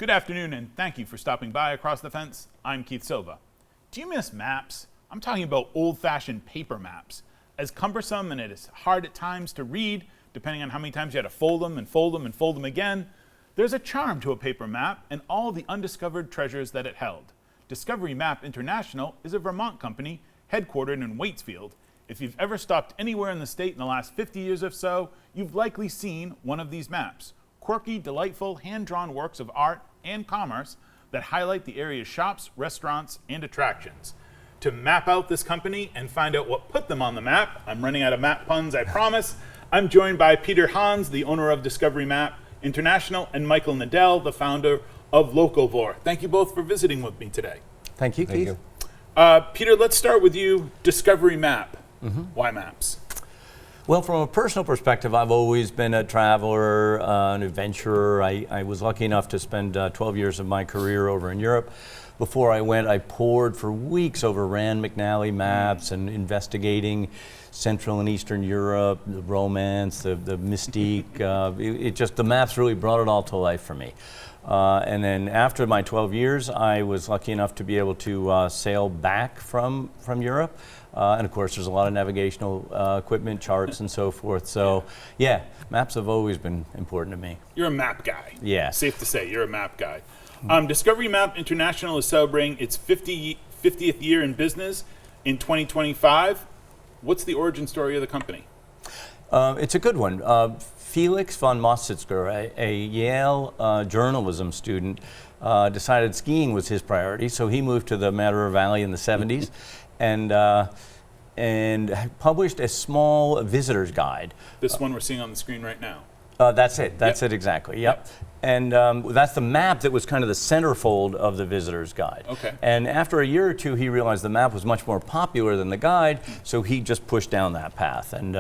Good afternoon, and thank you for stopping by Across the Fence. I'm Keith Silva. Do you miss maps? I'm talking about old-fashioned paper maps. As cumbersome and it is hard at times to read, depending on how many times you had to fold them and fold them and fold them again, there's a charm to a paper map and all the undiscovered treasures that it held. Discovery Map International is a Vermont company headquartered in Waitsfield. If you've ever stopped anywhere in the state in the last 50 years or so, you've likely seen one of these maps. Quirky, delightful, hand-drawn works of art and commerce that highlight the area's shops, restaurants, and attractions. To map out this company and find out what put them on the map, I'm running out of map puns, I promise. I'm joined by Peter Hans, the owner of Discovery Map International, and Michael Nedell, the founder of Localvore. Thank you both for visiting with me today. Thank you, Keith. Peter, let's start with you. Discovery Map. Why maps? Well, from a personal perspective, I've always been a traveler, an adventurer. I was lucky enough to spend 12 years of my career over in Europe. Before I went, I pored for weeks over Rand McNally maps and investigating Central and Eastern Europe, the romance, the mystique. The maps really brought it all to life for me. And then after my 12 years, I was lucky enough to be able to sail back from Europe. And of course, there's a lot of navigational equipment, charts, and so forth. So, yeah, maps have always been important to me. You're a map guy. Yeah. Safe to say, you're a map guy. Discovery Map International is celebrating its 50th year in business in 2025. What's the origin story of the company? It's a good one. Felix von Mostitzker, a Yale journalism student, decided skiing was his priority, so he moved to the Madeira Valley in the 70s. And published a small visitor's guide. This one we're seeing on the screen right now. That's it. That's it exactly. Yep. And that's the map that was kind of the centerfold of the visitor's guide. Okay. And after a year or two, he realized the map was much more popular than the guide, so he just pushed down that path. And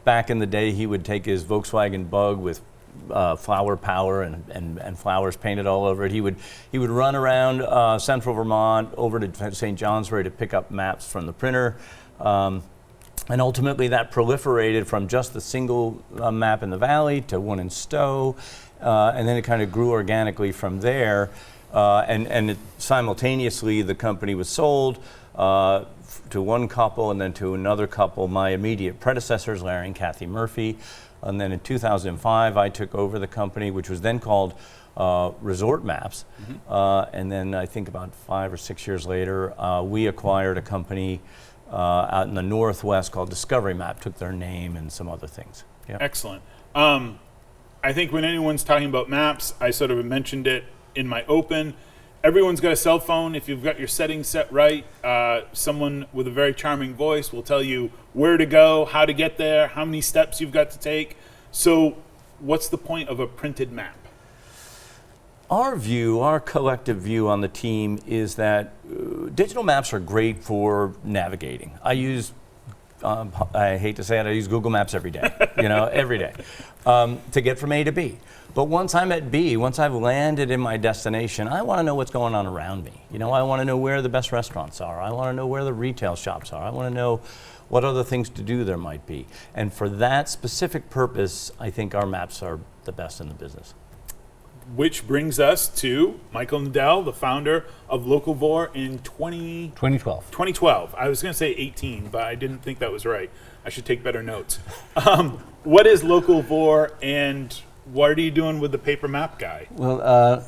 back in the day, he would take his Volkswagen Bug with flower power and flowers painted all over it. He would run around central Vermont over to St. Johnsbury to pick up maps from the printer. And ultimately that proliferated from just the single map in the valley to one in Stowe. And then it kind of grew organically from there. Simultaneously the company was sold to one couple and then to another couple, my immediate predecessors, Larry and Kathy Murphy. And then in 2005, I took over the company, which was then called Resort Maps. And then I think about 5 or 6 years later, we acquired a company out in the Northwest called Discovery Map, took their name and some other things. Yeah. Excellent. I think when anyone's talking about maps, I sort of mentioned it in my open. Everyone's got a cell phone. If you've got your settings set right, someone with a very charming voice will tell you where to go, how to get there, how many steps you've got to take. So what's the point of a printed map? Our collective view on the team is that digital maps are great for navigating. I hate to say it, I use Google Maps every day, every day, to get from A to B. But once I'm at B, once I've landed in my destination, I want to know what's going on around me. I want to know where the best restaurants are. I want to know where the retail shops are. I want to know what other things to do there might be. And for that specific purpose, I think our maps are the best in the business. Which brings us to Michael Nedell, the founder of Localvore in 2012. I was going to say 18, but I didn't think that was right. I should take better notes. What is Localvore, and what are you doing with the paper map guy? Well,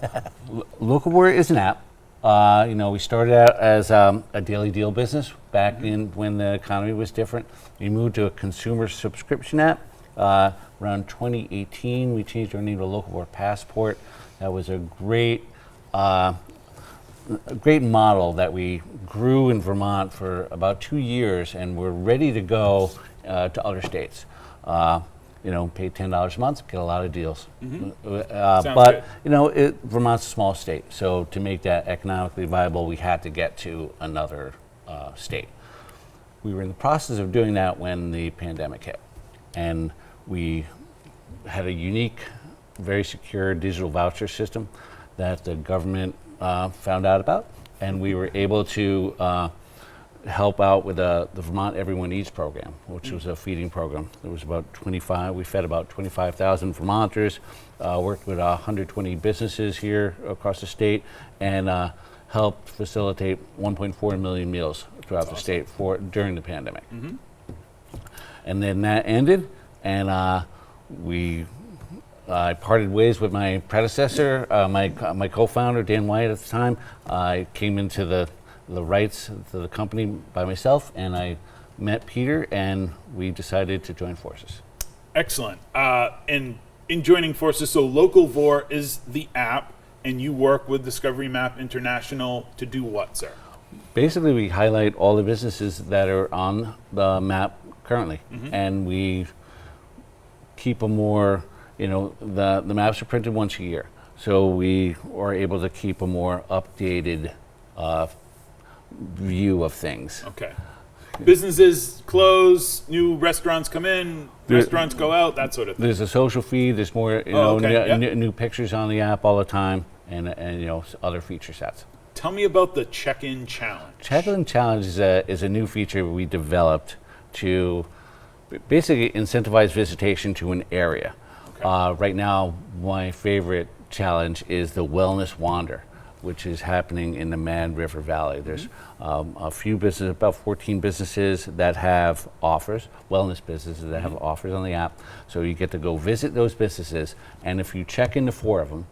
Localvore is an app. We started out as a daily deal business back in when the economy was different. We moved to a consumer subscription app. Around 2018, we changed our name to Localvore Passport. That was a great model that we grew in Vermont for about 2 years, and we're ready to go to other states. Pay $10 a month, get a lot of deals. But good. Vermont's a small state, so to make that economically viable, we had to get to another state. We were in the process of doing that when the pandemic hit, and we had a unique, very secure digital voucher system that the government found out about, and we were able to help out with the Vermont Everyone Eats program, which was a feeding program. There was we fed about 25,000 Vermonters, worked with 120 businesses here across the state, and helped facilitate 1.4 million meals throughout the state during the pandemic. And then that ended, and I parted ways with my predecessor, my co-founder, Dan Wyatt at the time. I came into the rights to the company by myself, and I met Peter, and we decided to join forces. Excellent. And in joining forces, so Local Vor is the app, and you work with Discovery Map International to do what, sir? Basically, we highlight all the businesses that are on the map currently, and we keep a more, the maps are printed once a year, so we are able to keep a more updated view of things. Okay. Businesses close, new restaurants come in, restaurants go out, that sort of thing. There's a social feed. There's more, new pictures on the app all the time, and other feature sets. Tell me about the check-in challenge. Check-in challenge is a new feature we developed to basically incentivize visitation to an area. Okay. Right now, my favorite challenge is the Wellness Wander, which is happening in the Mad River Valley. There's a few businesses, about 14 businesses that have offers, wellness businesses that have offers on the app. So you get to go visit those businesses, and if you check into 4 of them,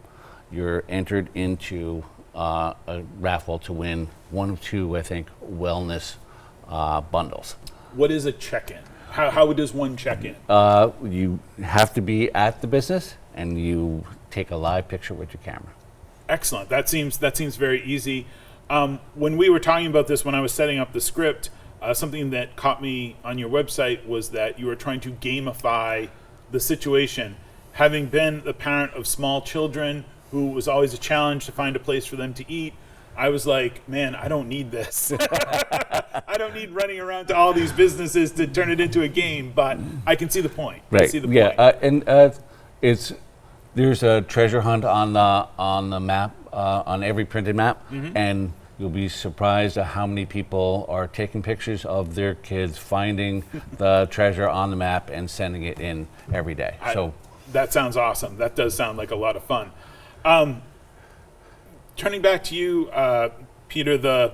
you're entered into a raffle to win 1 of 2, I think, wellness bundles. What is a check-in? How does one check in? You have to be at the business, and you take a live picture with your camera. Excellent. That seems very easy. When we were talking about this, when I was setting up the script, something that caught me on your website was that you were trying to gamify the situation. Having been the parent of small children, who was always a challenge to find a place for them to eat, I was like, man, I don't need this. I don't need running around to all these businesses to turn it into a game, but I can see the point. Right. I see the point. And there's a treasure hunt on the map, on every printed map, and you'll be surprised at how many people are taking pictures of their kids finding the treasure on the map and sending it in every day. That sounds awesome. That does sound like a lot of fun. Turning back to you, Peter, the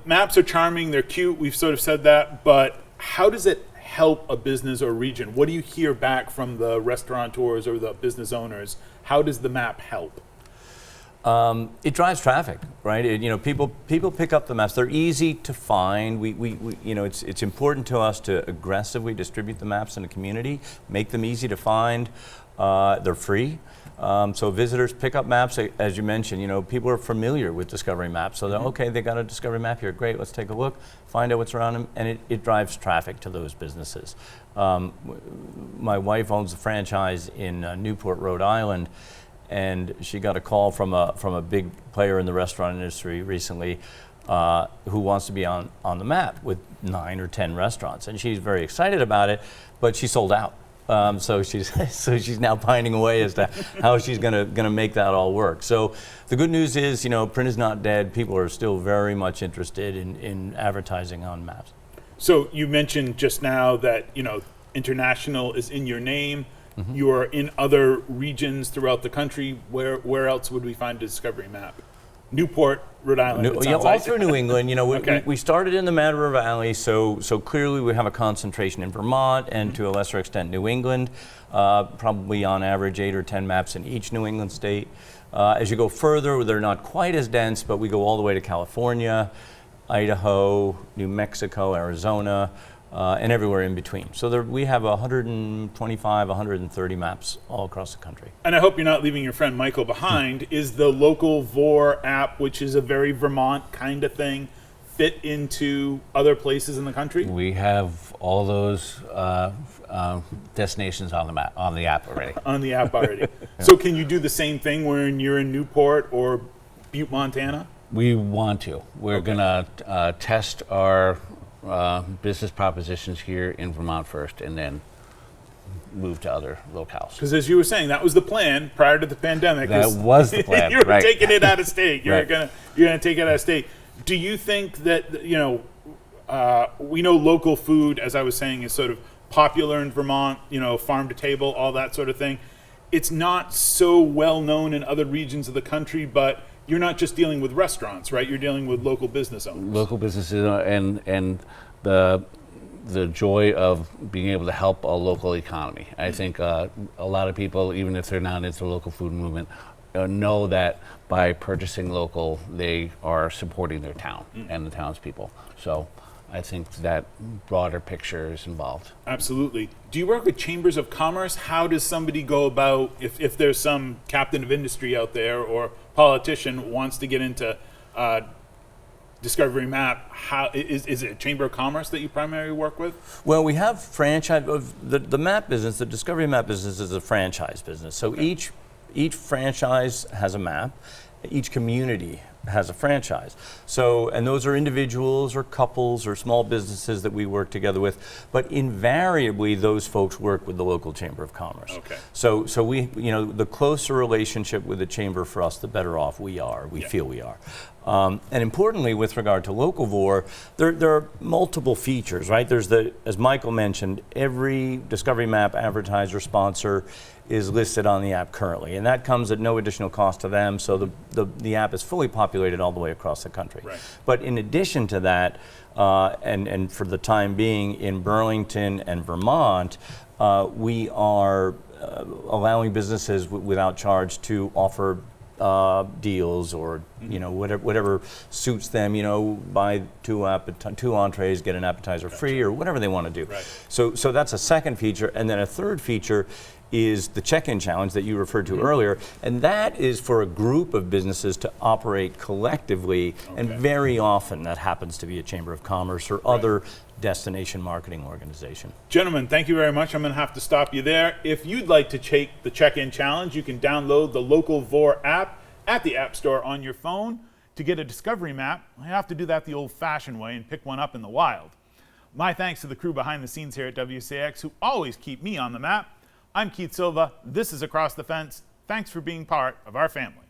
maps are charming, they're cute, we've sort of said that, but how does it help a business or region? What do you hear back from the restaurateurs or the business owners? How does the map help? It drives traffic, right? People pick up the maps. They're easy to find. It's important to us to aggressively distribute the maps in the community, make them easy to find. They're free. So visitors pick up maps, as you mentioned, people are familiar with Discovery Maps. So they're, okay, they got a Discovery Map here, great, let's take a look, find out what's around them, and it drives traffic to those businesses. My wife owns a franchise in Newport, Rhode Island, and she got a call from a big player in the restaurant industry recently who wants to be on the map with 9 or 10 restaurants. And she's very excited about it, but she sold out. So she's now pining away as to how she's gonna make that all work. So the good news is, print is not dead. People are still very much interested in advertising on maps. So you mentioned just now that international is in your name. You are in other regions throughout the country. Where else would we find a Discovery Map? Newport, Rhode Island. All through New England. We started in the Mad River Valley, so clearly we have a concentration in Vermont and to a lesser extent New England. Probably on average 8 or 10 maps in each New England state. As you go further, they're not quite as dense, but we go all the way to California, Idaho, New Mexico, Arizona, and everywhere in between. So we have 125, 130 maps all across the country. And I hope you're not leaving your friend Michael behind. Is the Local Vor app, which is a very Vermont kind of thing, fit into other places in the country? We have all those destinations on the app already. On the app already. So can you do the same thing when you're in Newport or Butte, Montana? We want to. We're going to test our business propositions here in Vermont first, and then move to other locales. Because as you were saying, that was the plan prior to the pandemic. That was the plan. You were right. taking it out of state. You're Right. gonna take it out of state. Do you think that, we know local food, as I was saying, is sort of popular in Vermont, farm to table, all that sort of thing. It's not so well known in other regions of the country, but you're not just dealing with restaurants, right? You're dealing with local business owners. Local businesses and the joy of being able to help a local economy. I think a lot of people, even if they're not into the local food movement, know that by purchasing local, they are supporting their town and the townspeople. So I think that broader picture is involved. Absolutely. Do you work with chambers of commerce? How does somebody go about, if there's some captain of industry out there or politician wants to get into Discovery Map, how is it a chamber of commerce that you primarily work with? Well, we have franchise. The map business, the Discovery Map business is a franchise business. So each franchise has a map. Each community has a franchise. So, and those are individuals or couples or small businesses that we work together with, but invariably those folks work with the local Chamber of Commerce. Okay. So we, the closer relationship with the Chamber for us, the better off we are, we feel we are. And importantly, with regard to Locavore, there are multiple features, right? There's as Michael mentioned, every Discovery Map advertiser sponsor is listed on the app currently, and that comes at no additional cost to them, so the app is fully populated all the way across the country. Right. But in addition to that, and for the time being in Burlington and Vermont, we are allowing businesses without charge to offer deals or whatever suits them. Buy two entrees, get an appetizer free, or whatever they want to do. Right. So that's a second feature, and then a third feature is the check-in challenge that you referred to earlier, and that is for a group of businesses to operate collectively, and very often that happens to be a Chamber of Commerce or other destination marketing organization. Gentlemen, thank you very much. I'm going to have to stop you there. If you'd like to take the check-in challenge, you can download the Locavore app at the App Store on your phone. To get a Discovery Map, you have to do that the old-fashioned way and pick one up in the wild. My thanks to the crew behind the scenes here at WCX who always keep me on the map. I'm Keith Silva. This is Across the Fence. Thanks for being part of our family.